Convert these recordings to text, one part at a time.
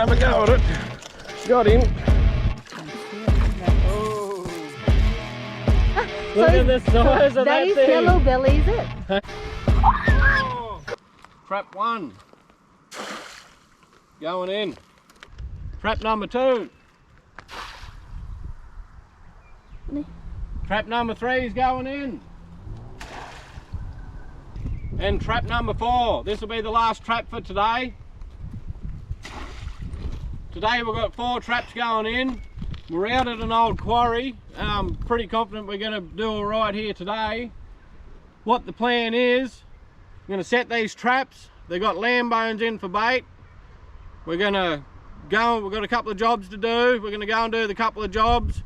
have a go at it. Got him. Oh. Look at the size of that thing. That is yellow belly, is it? Oh. Trap 1. Going in. Trap number 2. Trap number 3 is going in. And trap number 4. This will be the last trap for today. Today we've got 4 traps going in. We're out at an old quarry. I'm pretty confident we're going to do all right here today. What the plan is, I'm going to set these traps. They've got lamb bones in for bait. We're going to go, we've got a couple of jobs to do. We're going to go and do the couple of jobs.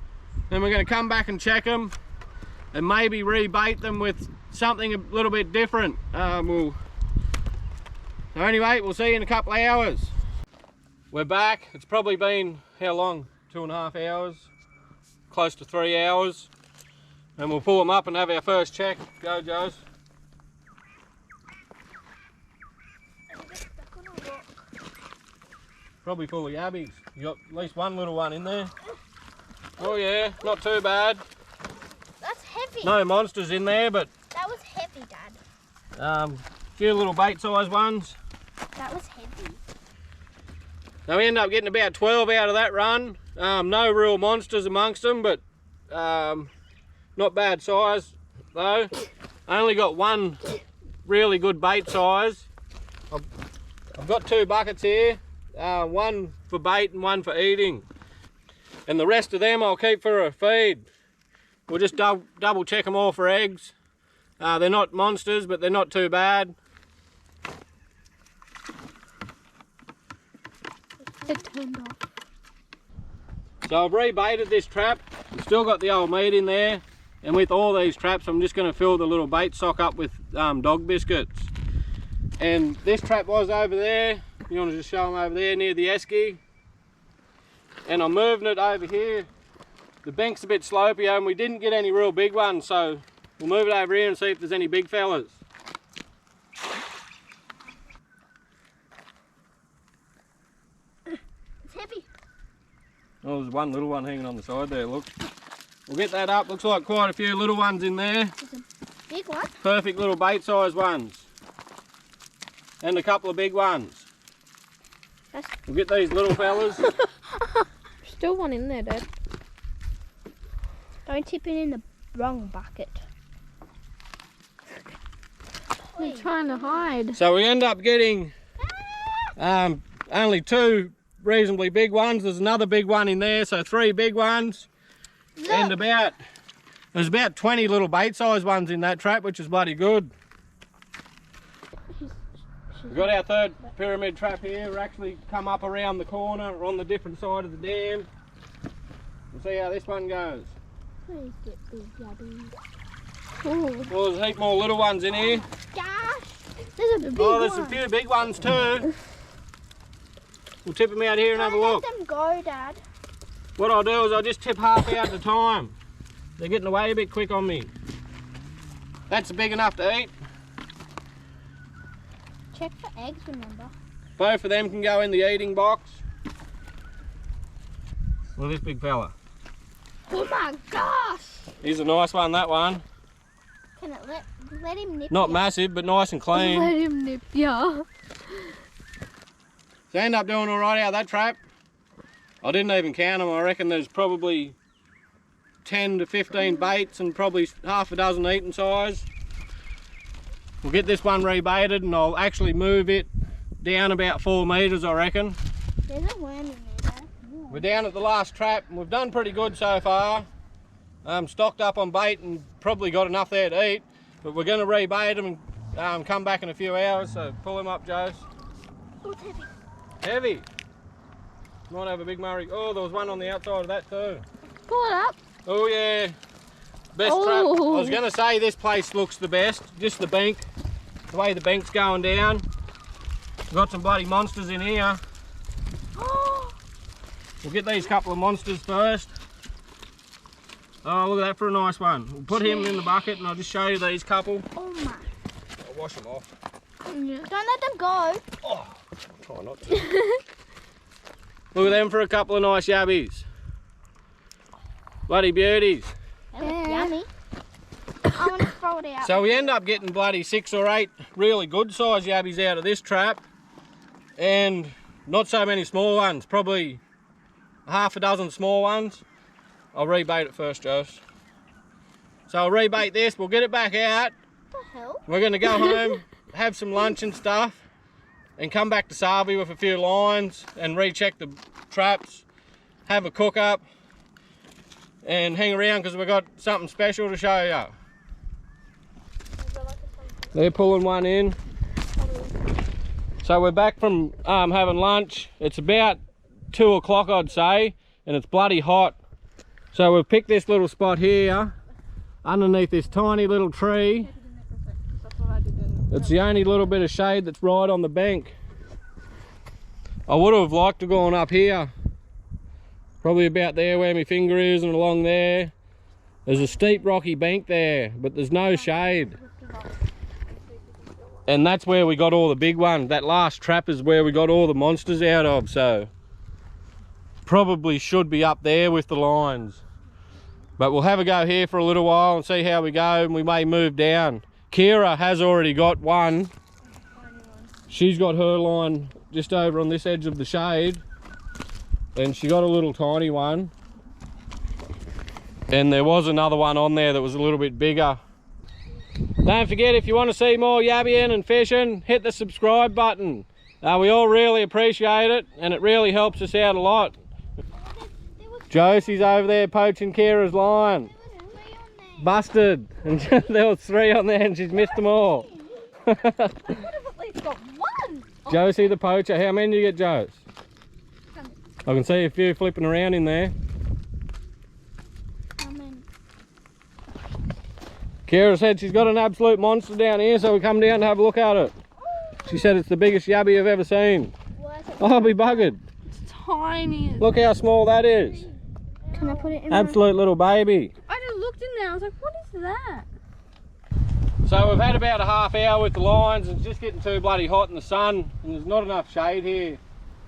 Then we're going to come back and check them and maybe rebait them with something a little bit different. So anyway, we'll see you in a couple of hours. We're back. It's probably been, how long? 2.5 hours, close to 3 hours. And we'll pull them up and have our first check. Go, Joes. Probably full of yabbies. You got at least one little one in there. Oh yeah, not too bad. That's heavy. No monsters in there, but that was heavy, Dad. a few little bait size ones. That was heavy. Now we ended up getting about 12 out of that run. No real monsters amongst them, but not bad size though. I only got one really good bait size. I've got 2 buckets here, one for bait and one for eating. And the rest of them I'll keep for a feed. We'll just double check them all for eggs. They're not monsters, but they're not too bad. It turned off. So I've rebaited this trap. We've still got the old meat in there. And with all these traps, I'm just going to fill the little bait sock up with dog biscuits. And this trap was over there. You want to just show them over there near the esky. And I'm moving it over here. The bank's a bit slopey and we didn't get any real big ones, so we'll move it over here and see if there's any big fellas. It's heavy. Oh, there's one little one hanging on the side there, look. We'll get that up. Looks like quite a few little ones in there. There's a big one. Perfect little bait size ones. And a couple of big ones. We'll get these little fellas. Still one in there, Dad. Don't tip it in the wrong bucket. They're trying to hide. So we end up getting only 2 reasonably big ones. There's another big one in there, so 3 big ones. Look. And there's about 20 little bait size ones in that trap, which is bloody good. We've got our 3rd pyramid trap here. We're actually come up around the corner on the different side of the dam. We'll see how this one goes. Please get big yabbies. Well, there's a heap more little ones in here. Gosh, there's a big Oh, there's one. a few big ones too. We'll tip them out here and have a look. Let them go, Dad. What I'll do is I'll just tip half out at a time. They're getting away a bit quick on me. That's big enough to eat. Check for eggs, remember. Both of them can go in the eating box. Well, this big fella. Oh my gosh! He's a nice one, that one. Can it let him nip Not you? massive, but nice and clean. Let him nip ya. So I end up doing all right out of that trap. I didn't even count them. I reckon there's probably 10 to 15 baits and probably half a dozen eating size. We'll get this one rebaited and I'll actually move it down about 4 metres, I reckon. There's a worm in there, Dad. We're down at the last trap and we've done pretty good so far. Stocked up on bait and probably got enough there to eat, but we're going to rebait them and come back in a few hours, so pull him up, Jose. Oh, it's heavy. Heavy. Might have a big Murray. Oh, there was one on the outside of that too. Pull it up. Oh yeah. Best trap. I was going to say this place looks the best, just the bank. The way the bank's going down. We've got some bloody monsters in here. We'll get these couple of monsters first. Oh, look at that for a nice one. We'll put him in the bucket and I'll just show you these couple. Oh my. I'll wash them off. Yeah. Don't let them go. Oh, try not to. Look at them for a couple of nice yabbies. Bloody beauties. That looks yummy. I want to throw it out. So we end up getting bloody 6 or 8 really good size yabbies out of this trap. And not so many small ones, probably half a dozen small ones. I'll rebait it first, Josh. So I'll rebait this, we'll get it back out. What the hell? We're gonna go home, have some lunch and stuff, and come back to Sarby with a few lines and recheck the traps, have a cook up, and hang around because we've got something special to show you. They're pulling one in. So we're back from having lunch. It's about 2 o'clock, I'd say, and it's bloody hot. So we've picked this little spot here underneath this tiny little tree. It's the only little bit of shade that's right on the bank. I would have liked to go on up here, probably about there where my finger is and along there. There's a steep rocky bank there, but there's no shade. And that's where we got all the big ones. That last trap is where we got all the monsters out of, so probably should be up there with the lines. But we'll have a go here for a little while and see how we go, and we may move down. Kira has already got one. She's got her line just over on this edge of the shade, and she got a little tiny one. And there was another one on there that was a little bit bigger. Don't forget, if you want to see more yabbying and fishing, hit the subscribe button. We all really appreciate it, and it really helps us out a lot. Josie's over there poaching Kira's line. Busted. And there was 3 on there and she's missed them all. I would have at least got one. Josie the poacher, how many do you get, Jose? I can see a few flipping around in there. Kira said she's got an absolute monster down here, so we come down to have a look at it. She said it's the biggest yabby I've ever seen. I'll be buggered. It's tiny. Look how small that is. Can I put it in? Absolute little baby. I just looked in there. I was like, what is that? So we've had about a half hour with the lines. It's just getting too bloody hot in the sun, and there's not enough shade here.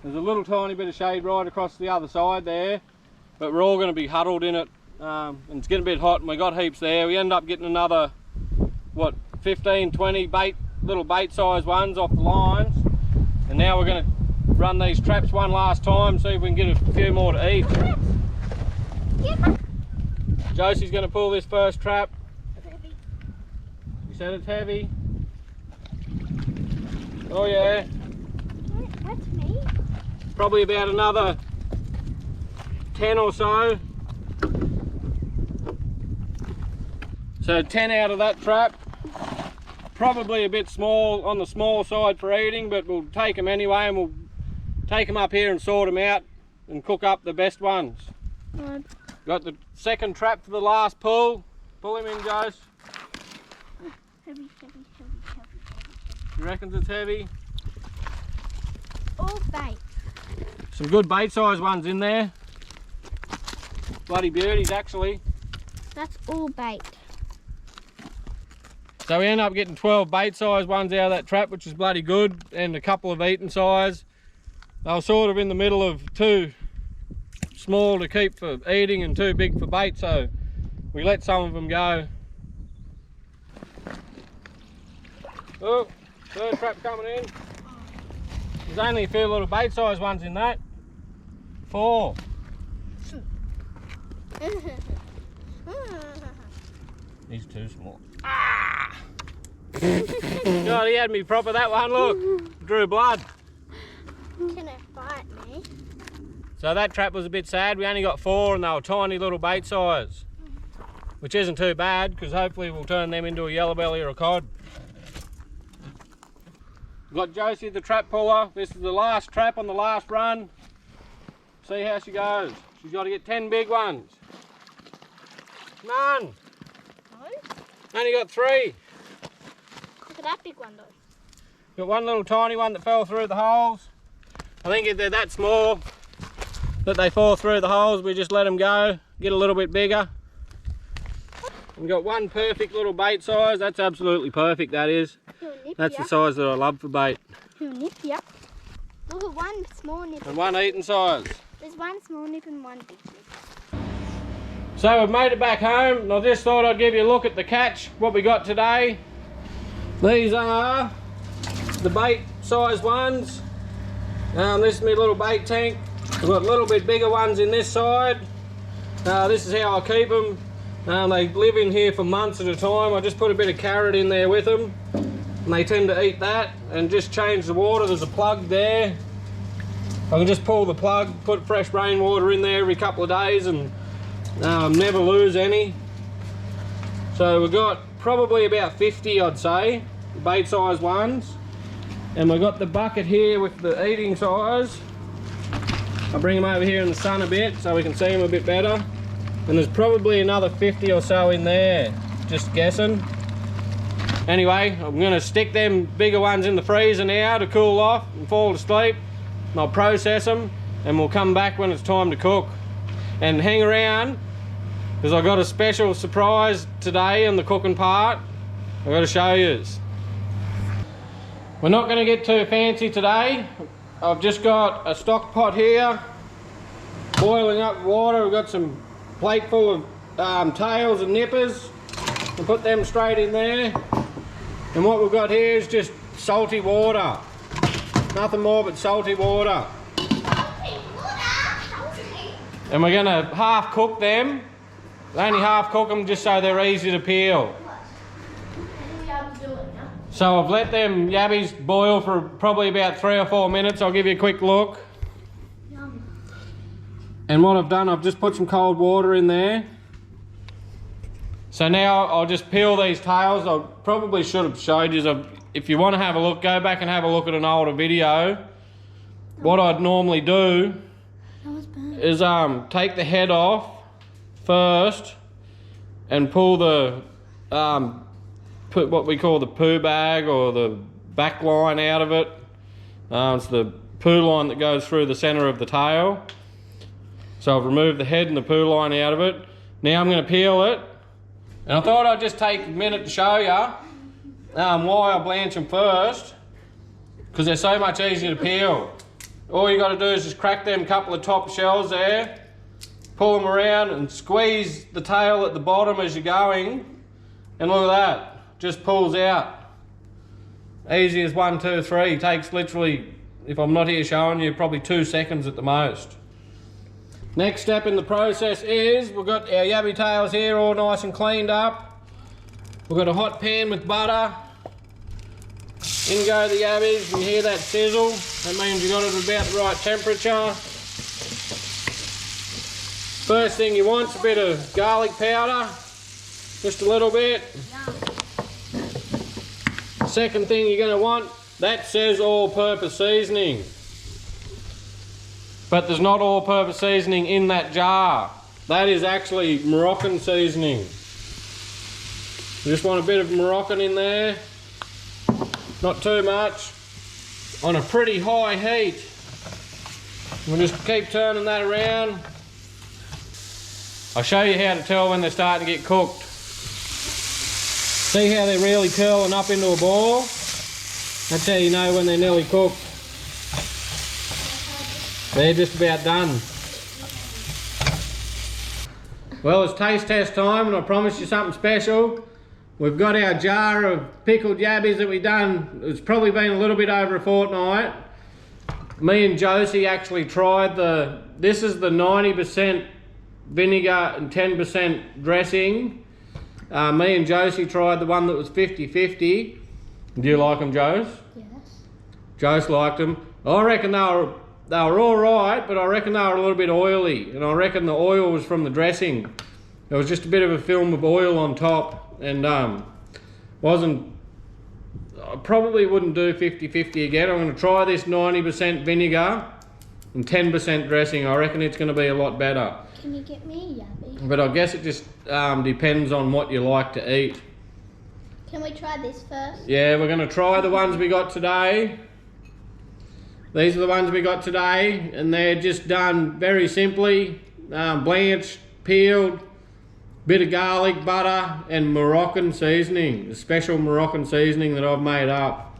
There's a little tiny bit of shade right across the other side there, but we're all going to be huddled in it. And it's getting a bit hot, and we got heaps there. We end up getting another, what, 15, 20 little bait size ones off the lines. And now we're going to run these traps one last time, see if we can get a few more to eat. Josie's going to pull this first trap. You said it's heavy? Oh yeah. That's me. Probably about another 10 or so. So 10 out of that trap. Probably a bit small, on the small side for eating, but we'll take them anyway, and we'll take them up here and sort them out and cook up the best ones. Right. Got the second trap for the last pull. Pull him in, Jose. Heavy. You reckon it's heavy? All bait. Some good bait size ones in there. Bloody beauties, actually. That's all bait. So we end up getting 12 bait size ones out of that trap, which is bloody good, and a couple of eating size. They were sort of in the middle of 2 small to keep for eating and 2 big for bait, so we let some of them go. Oh, third trap coming in. There's only a few little bait size ones in that. 4. He's too small. Ah! God, he had me proper, that one, look. Drew blood. Can it bite me? So that trap was a bit sad. We only got 4 and they were tiny little bait size, which isn't too bad, because hopefully we'll turn them into a yellow belly or a cod. We've got Josie the trap puller. This is the last trap on the last run. See how she goes. She's got to get 10 big ones. None. No? Only got 3. Look at that big one though. Got one little tiny one that fell through the holes. I think if they're that small that they fall through the holes, we just let them go, get a little bit bigger. We've got one perfect little bait size. That's absolutely perfect, that is. That's the size that I love for bait. He'll nip ya. Look at one small nip. and one eating size. There's one small nip and one big nip. So we've made it back home, and I just thought I'd give you a look at the catch, what we got today. These are the bait size ones. This is my little bait tank. We've got a little bit bigger ones in this side. This is how I keep them. They live in here for months at a time. I just put a bit of carrot in there with them, and they tend to eat that and just change the water. There's a plug there. I can just pull the plug, put fresh rainwater in there every couple of days, and never lose any. So we've got probably about 50, I'd say, bait size ones. And we've got the bucket here with the eating size. I'll bring them over here in the sun a bit so we can see them a bit better. And there's probably another 50 or so in there, just guessing. Anyway, I'm gonna stick them bigger ones in the freezer now to cool off and fall asleep. And I'll process them, and we'll come back when it's time to cook. And hang around, because I've got a special surprise today in the cooking part. I've got to show you. We're not going to get too fancy today. I've just got a stock pot here, boiling up water. We've got some plate full of tails and nippers. We'll put them straight in there. And what we've got here is just salty water. Nothing more but salty water. And we're going to half cook them. Only half cook them just so they're easy to peel. So I've let them yabbies boil for probably about 3 or 4 minutes. I'll give you a quick look. And what I've done, I've just put some cold water in there. So now I'll just peel these tails. I probably should have showed you. If you want to have a look, go back and have a look at an older video. What I'd normally do is take the head off first and pull the put what we call the poo bag or the back line out of it. It's the poo line that goes through the center of the tail. So I've removed the head and the poo line out of it. Now I'm going to peel it, and I thought I'd just take a minute to show you why I blanch them first, because they're so much easier to peel. All you got to do is just crack them couple of top shells there, pull them around and squeeze the tail at the bottom as you're going, and look at that, just pulls out. Easy as 1, 2, 3, takes literally, if I'm not here showing you, probably 2 seconds at the most. Next step in the process is, we've got our yabby tails here all nice and cleaned up. We've got a hot pan with butter. In go the yabbies, you can hear that sizzle. That means you got it at about the right temperature. First thing you want is a bit of garlic powder, just a little bit. Second thing you're going to want, that says all-purpose seasoning. But there's not all-purpose seasoning in that jar. That is actually Moroccan seasoning. You just want a bit of Moroccan in there. Not too much. On a pretty high heat. We'll just keep turning that around. I'll show you how to tell when they're starting to get cooked. See how they're really curling up into a ball? That's how you know when they're nearly cooked. They're just about done. Well, it's taste test time, and I promised you something special. We've got our jar of pickled yabbies that we done. It's probably been a little bit over a fortnight. Me and Josie actually tried this is the 90% vinegar and 10% dressing. Me and Josie tried the one that was 50-50. Do you like them, Jose? Yes. Jose liked them. I reckon they were all right, but I reckon they were a little bit oily, and I reckon the oil was from the dressing. There was just a bit of a film of oil on top, and I probably wouldn't do 50-50 again. I'm going to try this 90% vinegar and 10% dressing. I reckon it's going to be a lot better. Can you get me a yabby? But I guess it just depends on what you like to eat. Can we try this first? Yeah, we're going to try the ones we got today. These are the ones we got today, and they're just done very simply. Blanched, peeled, bit of garlic, butter, and Moroccan seasoning. A special Moroccan seasoning that I've made up.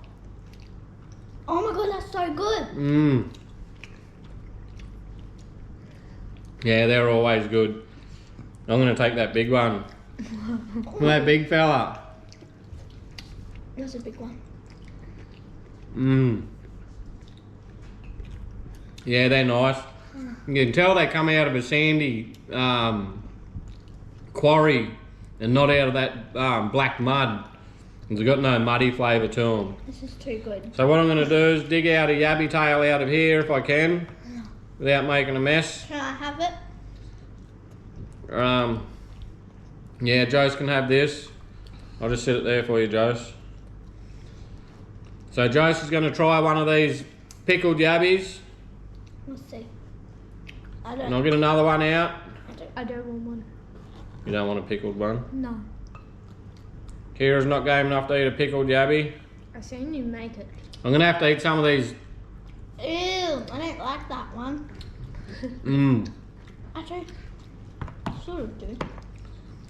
Oh my god, that's so good. Mmm. Yeah, they're always good. I'm gonna take that big one. That big fella. That's a big one. Mmm. Yeah, they're nice. You can tell they come out of a sandy quarry and not out of that black mud. They've got no muddy flavour to them. This is too good. So what I'm going to do is dig out a yabby tail out of here if I can, without making a mess. Can I have it? Yeah, Jose can have this. I'll just sit it there for you, Jose. So Jose is going to try one of these pickled yabbies. Let's see. And I'll get another one out. I don't want one. You don't want a pickled one? No. Kira's not game enough to eat a pickled yabby. I've seen you make it. I'm going to have to eat some of these. Ew, I don't like that one. Mmm. Actually, I sort of do.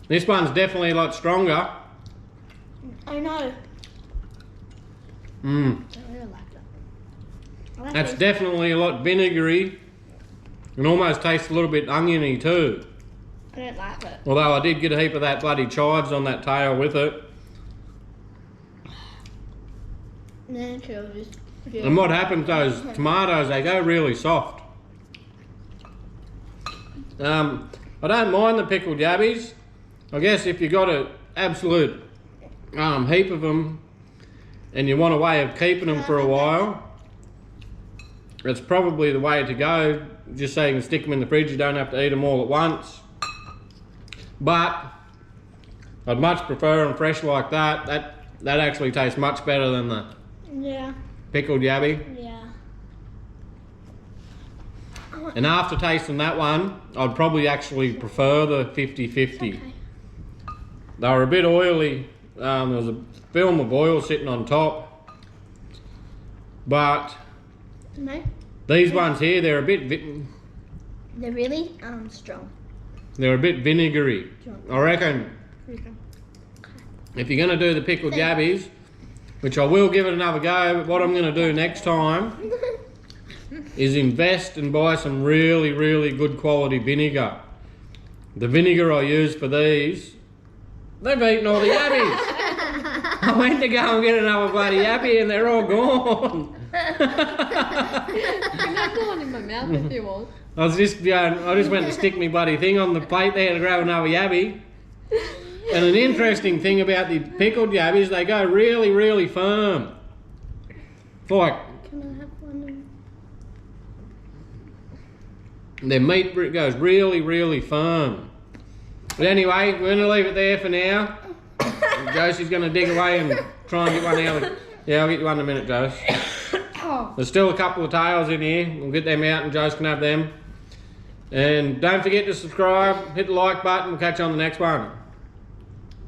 This one's definitely a lot stronger. I know. Mmm. I really like that. I like That's these. definitely a lot vinegary and almost tastes a little bit oniony too. I don't like it. Although I did get a heap of that bloody chives on that tail with it. No, just And what happens, those tomatoes, they go really soft. I don't mind the pickled yabbies. I guess if you got an absolute heap of them and you want a way of keeping them for a while, it's probably the way to go, just so you can stick them in the fridge. You don't have to eat them all at once. But I'd much prefer them fresh like that. That actually tastes much better than the pickled yabby. Yeah. And after tasting that one, I'd probably actually prefer the 50-50. Okay. They were a bit oily. There was a film of oil sitting on top. But No, these ones here, they're a bit they're really strong. they're a bit vinegary. I reckon if you're going to do the pickled yabbies, which I will give it another go, but what I'm going to do next time is invest and buy some really, really good quality vinegar. The vinegar I use for these, they've eaten all the yabbies. I went to go and get another bloody yabbie and they're all gone. You can have the one in my mouth if you want. I just went to stick my bloody thing on the plate there to grab another yabby. And an interesting thing about the pickled yabbies, they go really, really firm. Like, Can I have one? their meat goes really, really firm. But anyway, we're going to leave it there for now. Josie's going to dig away and try and get one out. Yeah, I'll get you one in a minute, Josie. Oh. There's still a couple of tails in here. We'll get them out and Josie can have them. And don't forget to subscribe, hit the like button. We'll catch you on the next one.